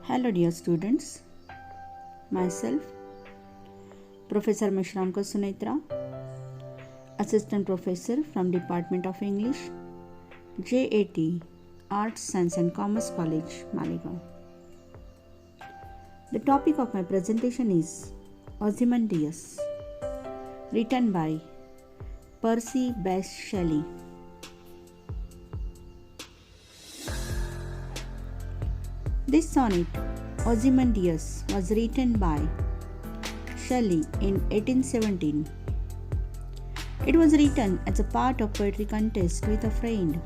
Hello dear students, myself Professor Mishramka Sunitra, Assistant Professor from Department of English, JAT, Arts, Science and Commerce College, Maligaon. The topic of my presentation is Ozymandias, written by Percy Bysshe Shelley. This sonnet, Ozymandias, was written by Shelley in 1817. It was written as a part of poetry contest with a friend,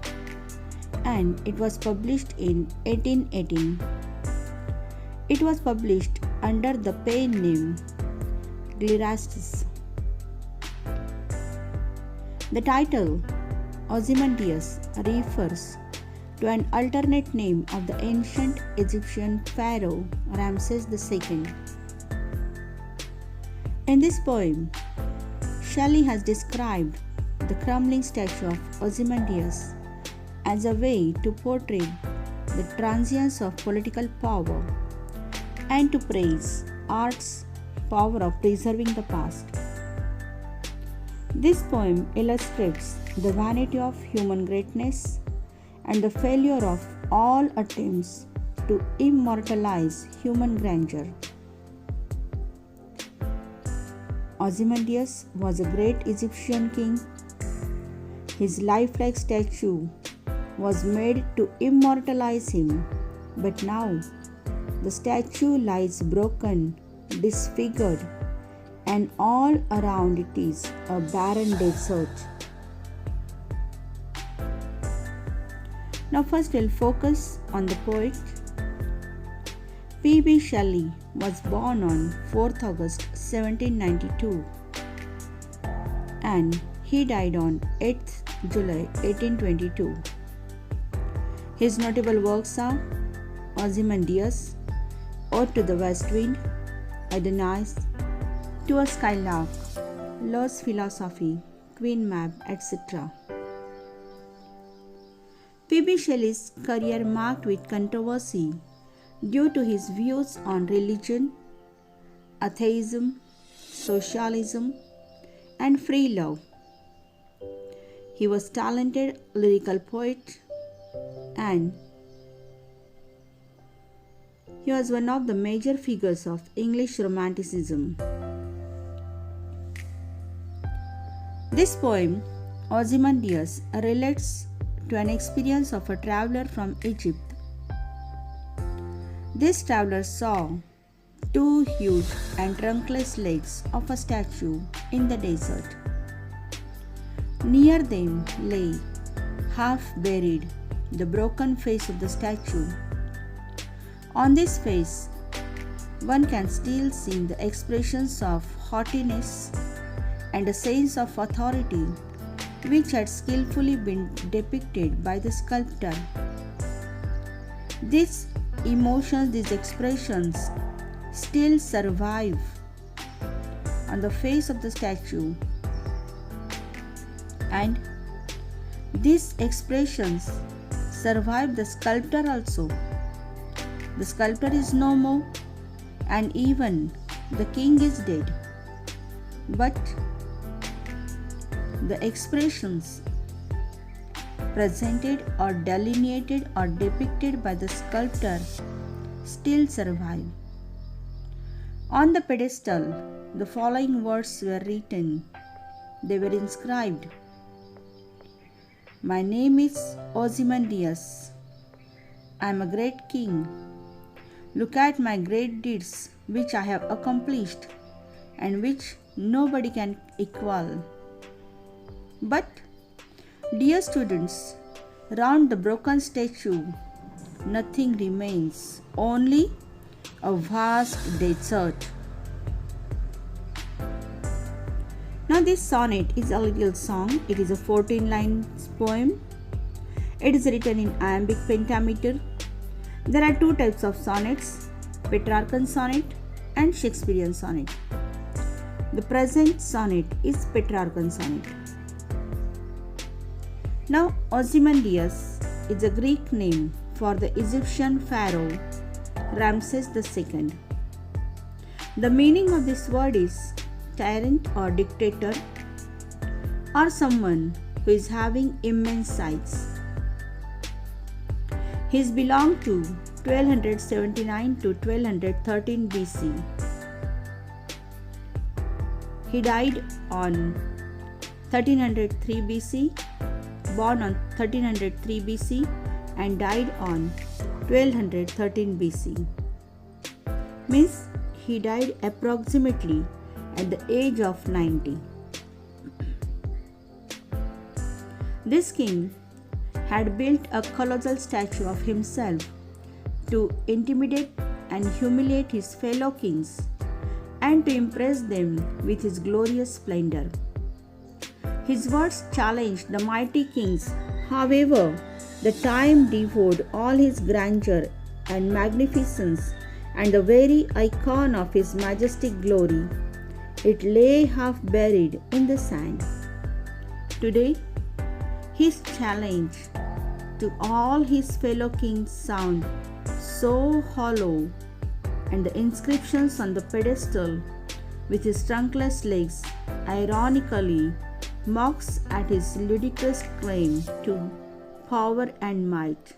and it was published in 1818. It was published under the pen name Glycyrus. The title Ozymandias refers to an alternate name of the ancient Egyptian pharaoh Ramses II. In this poem, Shelley has described the crumbling statue of Ozymandias as a way to portray the transience of political power and to praise art's power of preserving the past. This poem illustrates the vanity of human greatness and the failure of all attempts to immortalize human grandeur. Ozymandias was a great Egyptian king. His lifelike statue was made to immortalize him, but now the statue lies broken, disfigured, and all around it is a barren desert. Now first we'll focus on the poet. P.B. Shelley was born on 4th August 1792 and he died on 8th July 1822. His notable works are Ozymandias, Ode to the West Wind, Adonis, To a Skylark, Love's Philosophy, Queen Mab, etc. P.B. Shelley's career marked with controversy due to his views on religion, atheism, socialism, and free love. He was a talented lyrical poet and he was one of the major figures of English Romanticism. This poem, Ozymandias, relates to an experience of a traveler from Egypt. This traveler saw two huge and trunkless legs of a statue in the desert. Near them lay, half buried, the broken face of the statue. On this face, one can still see the expressions of haughtiness and a sense of authority which had skillfully been depicted by the sculptor. These emotions, these expressions still survive on the face of the statue, and these expressions survive the sculptor also. The sculptor is no more, and even the king is dead, but the expressions presented or delineated or depicted by the sculptor still survive. On the pedestal, the following words were written. They were inscribed. My name is Ozymandias. I am a great king. Look at my great deeds which I have accomplished and which nobody can equal. But, dear students, round the broken statue, nothing remains, only a vast desert. Now this sonnet is a little song. It is a 14-line poem. It is written in iambic pentameter. There are two types of sonnets, Petrarchan sonnet and Shakespearean sonnet. The present sonnet is Petrarchan sonnet. Now Ozymandias is a Greek name for the Egyptian pharaoh Ramses II. The meaning of this word is tyrant or dictator, or someone who is having immense size. He belonged to 1279 to 1213 BC. He died on 1303 BC, born on 1303 BC and died on 1213 BC. Means he died approximately at the age of 90. This king had built a colossal statue of himself to intimidate and humiliate his fellow kings and to impress them with his glorious splendor. His words challenged the mighty kings. However, the time devoured all his grandeur and magnificence, and the very icon of his majestic glory, it lay half buried in the sand. Today, his challenge to all his fellow kings sound so hollow, and the inscriptions on the pedestal with his trunkless legs ironically mocks at his ludicrous claim to power and might.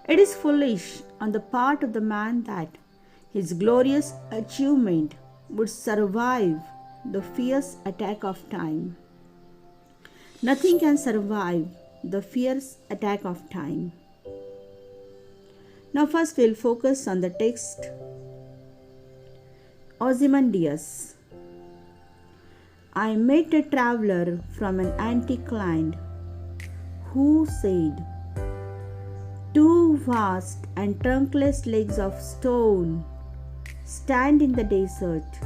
It is foolish on the part of the man that his glorious achievement would survive the fierce attack of time. Nothing can survive the fierce attack of time. Now first we'll focus on the text. Ozymandias. I met a traveler from an antique land who said, "Two vast and trunkless legs of stone stand in the desert.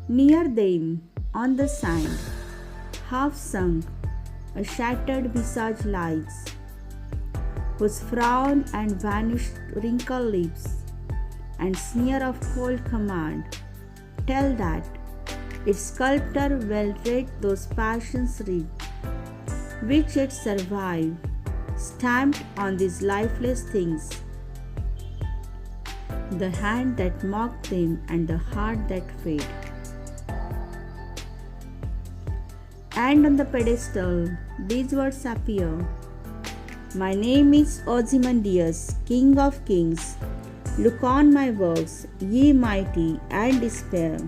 Near them, on the sand, half sunk, a shattered visage lies, whose frown and vanished wrinkled lips and sneer of cold command tell that its sculptor well read those passions read, which yet survive, stamped on these lifeless things, the hand that mocked them and the heart that fed." And on the pedestal these words appear, "My name is Ozymandias, King of Kings. Look on my works, ye mighty, and despair.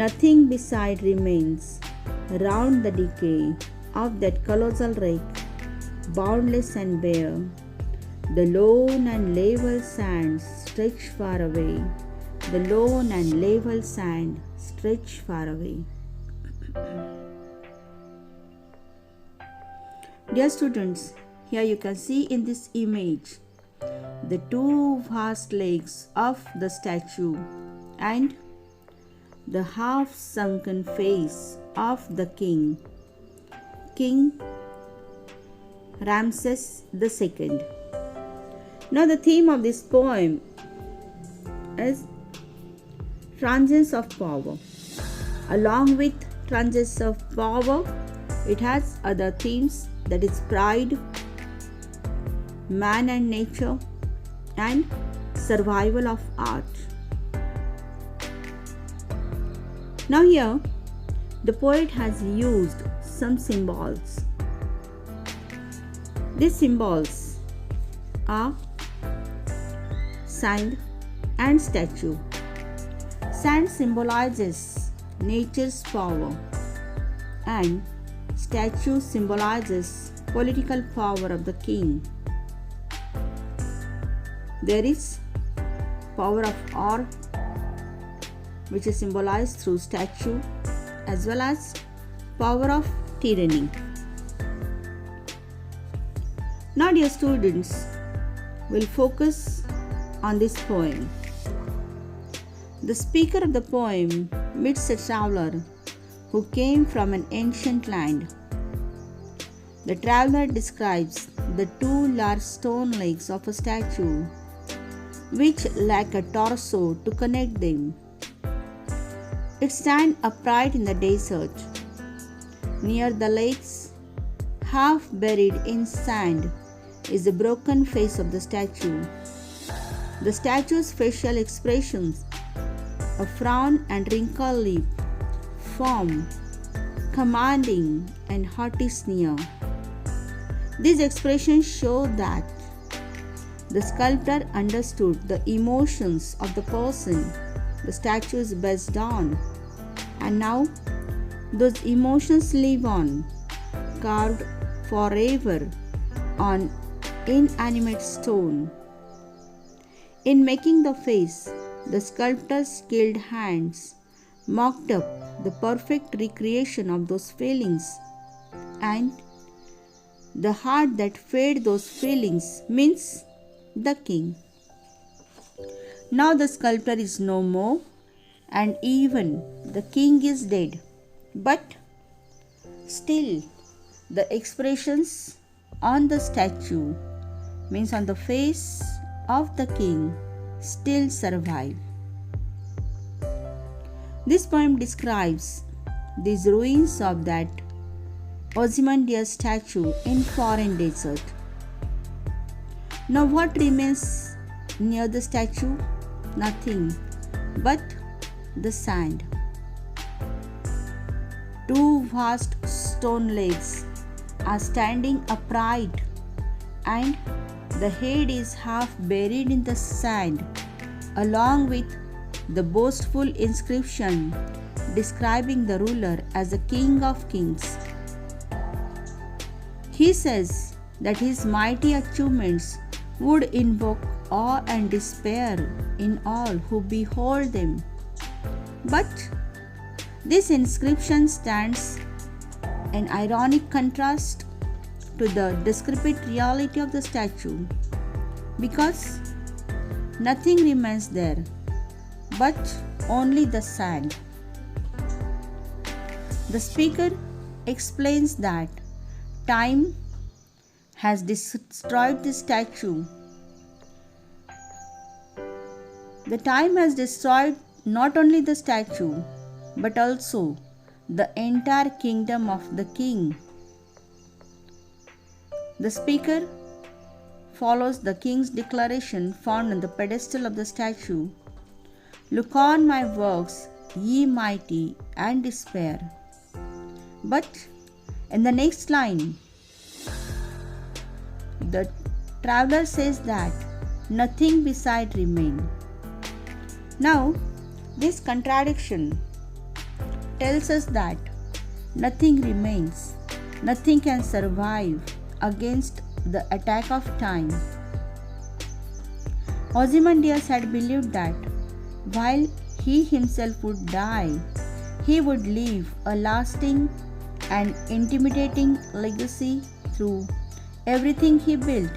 Nothing beside remains round the decay of that colossal wreck, boundless and bare. The lone and level sands stretch far away. The lone and level sand stretch far away." Dear students, here you can see in this image the two vast legs of the statue and the half sunken face of the king, King Ramses II. Now the theme of this poem is transience of power. Along with transience of power, it has other themes, that is pride, man and nature, and survival of art. Now here, the poet has used some symbols. These symbols are sand and statue. Sand symbolizes nature's power, and statue symbolizes political power of the king. There is power of art, which is symbolized through statue, as well as power of tyranny. Now, dear students, we'll focus on this poem. The speaker of the poem meets a traveler who came from an ancient land. The traveler describes the two large stone legs of a statue, which lack a torso to connect them. It stands upright in the desert. Near the legs, half buried in sand, is the broken face of the statue, The statue's facial expressions, a frown and wrinkled lip, firm, commanding, and haughty sneer. These expressions show that the sculptor understood the emotions of the person the statue is based on, and now those emotions live on, carved forever on inanimate stone. In making the face, the sculptor's skilled hands mocked up the perfect recreation of those feelings, and the heart that fed those feelings means the king. Now the sculptor is no more, and even the king is dead. But still, the expressions on the statue, means on the face of the king, still survive. This poem describes these ruins of that Ozymandias statue in foreign desert. Now what remains near the statue? Nothing but the sand. Two vast stone legs are standing upright, and the head is half buried in the sand, along with the boastful inscription describing the ruler as a king of kings. He says that his mighty achievements would invoke awe and despair in all who behold them. But this inscription stands in ironic contrast to the decrepit reality of the statue, because nothing remains there but only the sand. The speaker explains that time has destroyed the statue. The time has destroyed not only the statue but also the entire kingdom of the king. The speaker follows the king's declaration found on the pedestal of the statue. Look on my works, ye mighty, and despair. But in the next line, the traveler says that nothing beside remain. Now, this contradiction tells us that nothing remains, nothing can survive against the attack of time. Ozymandias had believed that while he himself would die, he would leave a lasting and intimidating legacy through everything he built.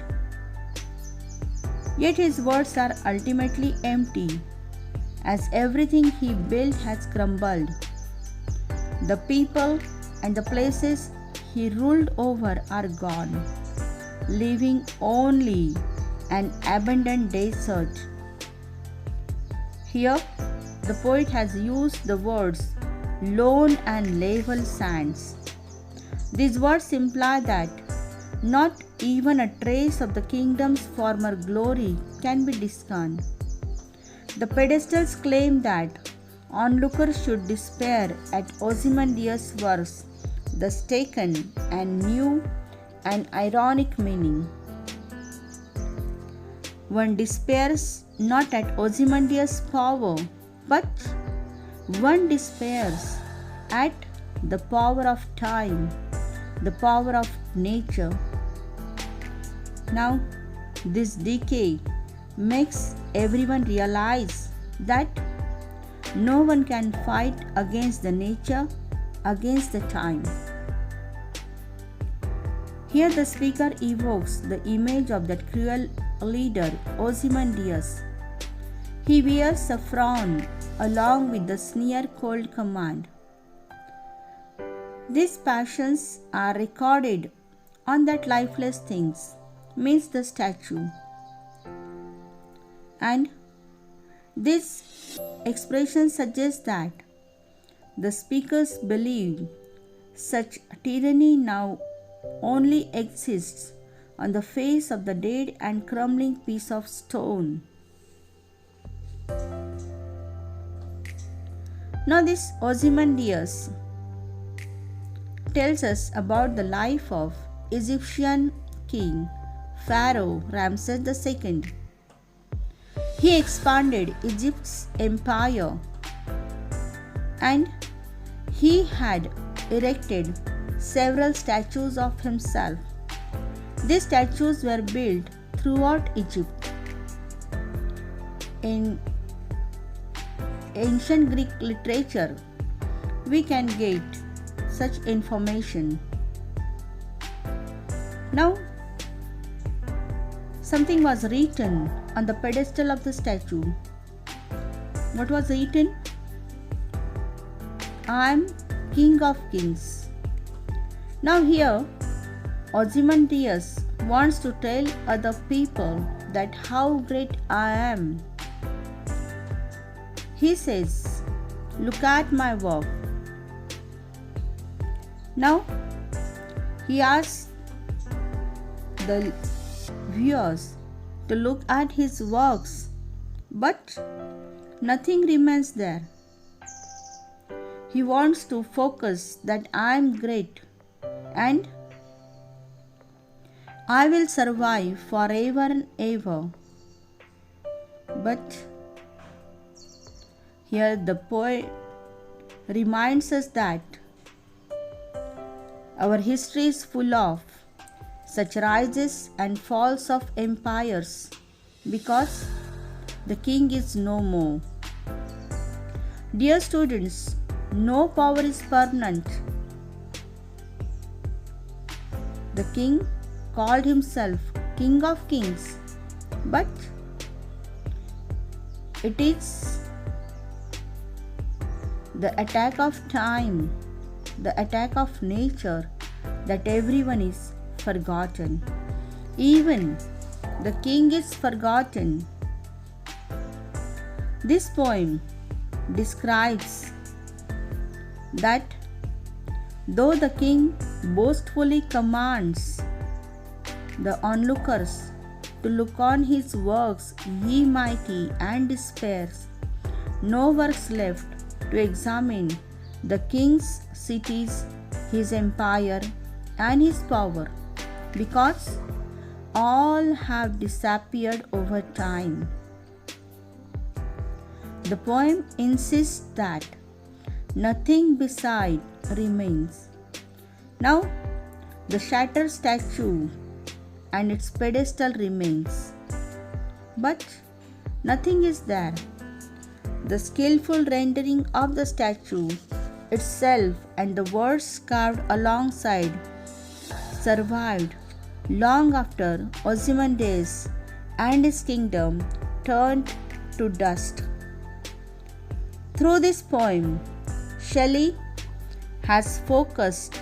Yet his words are ultimately empty, as everything he built has crumbled. The people and the places he ruled over are gone, leaving only an abandoned desert. Here, the poet has used the words lone and level sands. These words imply that not even a trace of the kingdom's former glory can be discerned. The pedestals claim that onlookers should despair at Ozymandias' works, thus taken and new and ironic meaning. One despairs not at Ozymandias' power, but one despairs at the power of time, the power of nature. Now, this decay makes everyone realize that no one can fight against the nature, against the time. Here the speaker evokes the image of that cruel leader Ozymandias. He wears a frown along with the sneer cold command. These passions are recorded on that lifeless things, means the statue. And this expression suggests that the speakers believe such tyranny now only exists on the face of the dead and crumbling piece of stone. Now this Ozymandias tells us about the life of Egyptian king Pharaoh Ramses II. He expanded Egypt's empire and he had erected several statues of himself. These statues were built throughout Egypt. In ancient Greek literature, we can get such information. Now, something was written on the pedestal of the statue. What was written? I am King of Kings. Now here, Ozymandias wants to tell other people that how great I am. He says, look at my work. Now, he asks the viewers to look at his works, but nothing remains there. He wants to focus that I am great and I will survive forever and ever. But here the poet reminds us that our history is full of such rises and falls of empires because the king is no more. Dear students, no power is permanent. The king called himself King of Kings, but it is the attack of time, the attack of nature that everyone is forgotten. Even the king is forgotten. This poem describes that though the king boastfully commands the onlookers to look on his works, ye mighty, and despairs, no works left to examine the king's cities, his empire, and his power, because all have disappeared over time. The poem insists that nothing beside remains. Now, the shattered statue and its pedestal remains, but nothing is there. The skillful rendering of the statue itself and the words carved alongside survived long after Ozymandias and his kingdom turned to dust. Through this poem, Shelley has focused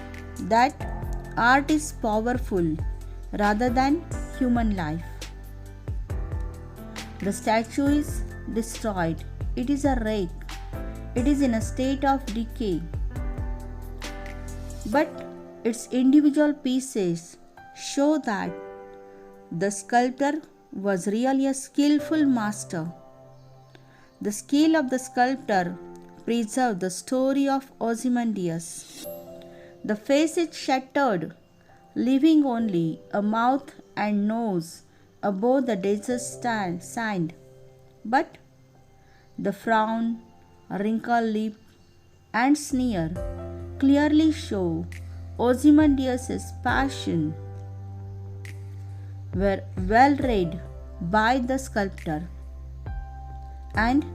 that art is powerful rather than human life. The statue is destroyed. It is a wreck. It is in a state of decay. But its individual pieces show that the sculptor was really a skillful master. The skill of the sculptor preserved the story of Ozymandias. The face is shattered, leaving only a mouth and nose above the desert sand. But the frown, wrinkled lip, and sneer clearly show Ozymandias' passion were well read by the sculptor, and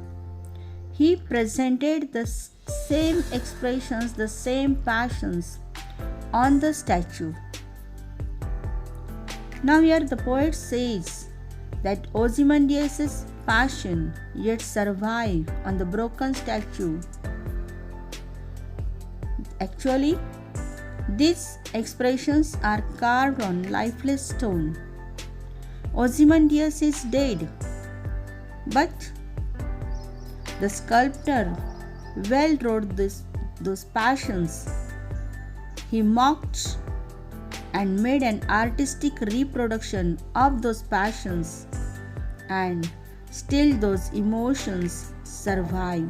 he presented the same expressions, the same passions on the statue. Now here the poet says that Ozymandias' passion yet survive on the broken statue. Actually, these expressions are carved on lifeless stone. Ozymandias is dead, but the sculptor well wrote those passions. He mocked and made an artistic reproduction of those passions, and still those emotions survive.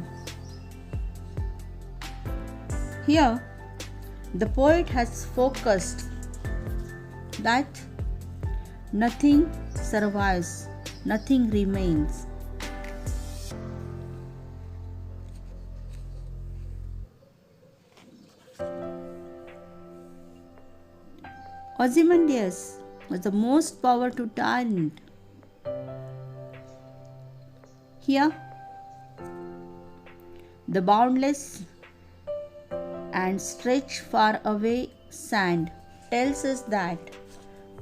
Here, the poet has focused that nothing survives, nothing remains. Ozymandias was the most powerful tyrant. Here, the boundless and stretched far away sand tells us that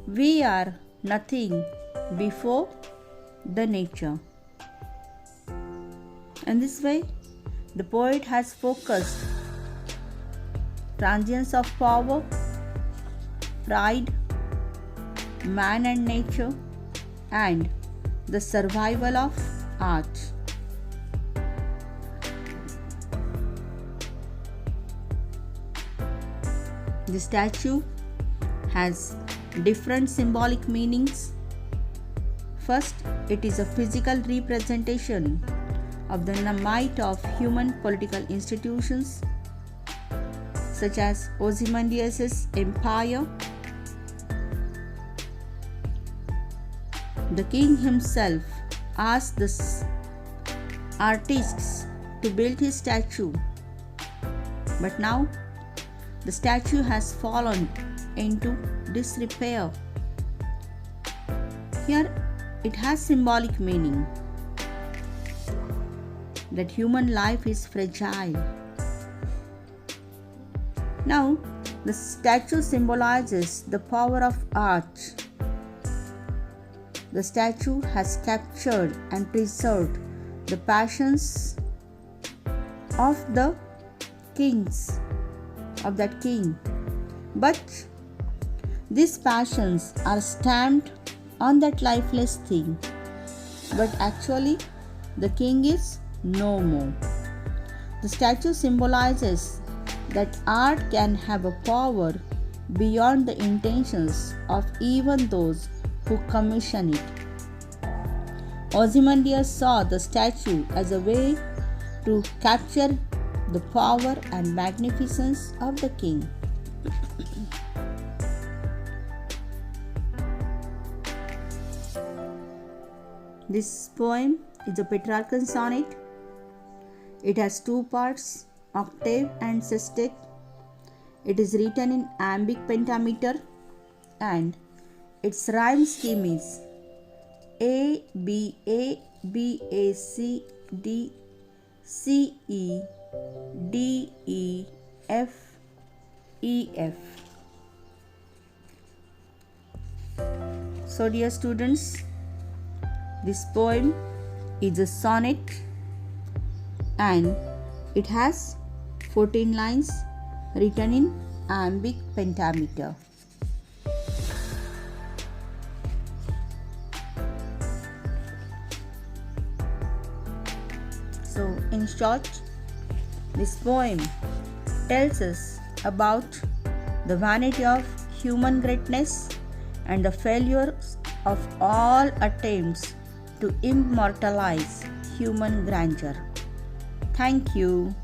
we are nothing before the nature. In this way, the poet has focused transience of power, pride, man and nature, and the survival of art. The statue has different symbolic meanings. First, it is a physical representation of the might of human political institutions, such as Ozymandias' empire. The king himself asked the artists to build his statue, but now the statue has fallen into disrepair. Here it has symbolic meaning that human life is fragile. Now, the statue symbolizes the power of art. The statue has captured and preserved the passions of the kings, of that king. But these passions are stamped on that lifeless thing. But actually, the king is no more. The statue symbolizes that art can have a power beyond the intentions of even those who commission it. Ozymandias saw the statue as a way to capture the power and magnificence of the king. This poem is a Petrarchan sonnet. It has two parts, octave and sestet. It is written in iambic pentameter and its rhyme scheme is A, B, A, B, A, C, D, C, E, D, E, F, E, F. So dear students, this poem is a sonnet and it has 14 lines written in iambic pentameter. So in short, this poem tells us about the vanity of human greatness and the failure of all attempts to immortalize human grandeur. Thank you.